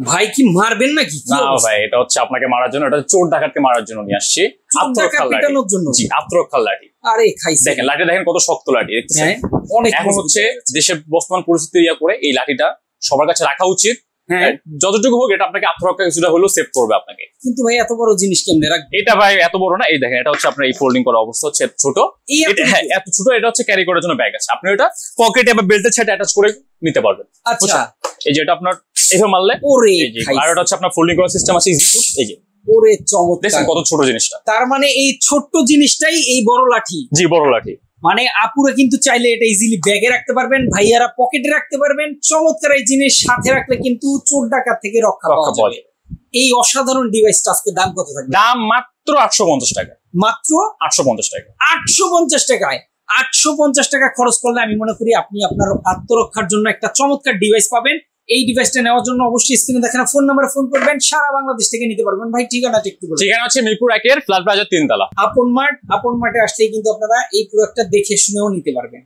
ভাই কি মারবেন নাকি? না ভাই, এটা হচ্ছে আপনাকে মারার জন্য, এটা চোর ডাকাতকে মারার জন্য নিয়ে আসছি। আত্মরক্ষার লাঠি। জি, আত্মরক্ষার লাঠি। আরে খাইছে, দেখেন লাঠি, দেখেন কত শক্ত লাঠি, দেখতেছেন? অনেক। এখন হচ্ছে দেশের বর্তমান পরিস্থিতি করে এই লাঠিটা সবার কাছে রাখা উচিত। যতটুকু হোক এটা আপনাকে আত্মরক্ষা কিছুটা হলেও সেভ করবে আপনাকে। কিন্তু ভাই এত বড় জিনিস কেমনে রাখবেন? এটা ভাই এত বড় না, এই দেখেন এটা হচ্ছে আপনার এই ফোল্ডিং করা অবস্থা, হচ্ছে ছোট। এত ছোট, এটা হচ্ছে ক্যারি করার জন্য ব্যাগ আছে। আপনি এটা পকেটে বা বেল্টের সাথে অ্যাটাচ করে নিতে পারবেন। আচ্ছা, এই যে এটা আপনার এভাবে মারলে, আর এটা হচ্ছে আপনার ফোল্ডিং করার সিস্টেম আছে, এই যে। ওরে চমৎকার, দেখেন কত ছোট জিনিসটা। তার মানে এই ছোট্ট জিনিসটাই এই বড় লাঠি। জি, বড় লাঠি। মানে আপুরা কিন্তু চাইলে এটা ইজিলি ব্যাগে রাখতে পারবেন, ভাইয়ারা পকেটে রাখতে পারবেন। চমৎকার এই জিনিস সাথে রাখলে কিন্তু চোর ডাকাত থেকে রক্ষা পাওয়া যাবে। এই অসাধারণ ডিভাইসটা আজকে দাম কত থাকবে? দাম মাত্র 850 টাকা। মাত্র 850 টাকা। 850 টাকায় 850 টাকা খরচ করলে আমি মনে করি আপনি আপনার আত্মরক্ষার জন্য একটা চমৎকার ডিভাইস পাবেন। এই ডিভাইসটা নেওয়ার জন্য অবশ্যই স্ক্রিনে দেখেন ফোন নাম্বারে ফোন করবেন, সারা বাংলাদেশ থেকে নিতে পারবেন। ভাই ঠিকানাটা একটু বলুন। ঠিকানা হচ্ছে মিরপুর 1 ফ্ল্যাট প্লাজা 3 তলা। আপন মার্ট। আপন মার্টে আসলেই কিন্তু আপনারা এই প্রোডাক্টটা দেখে শুনেও নিতে পারবেন।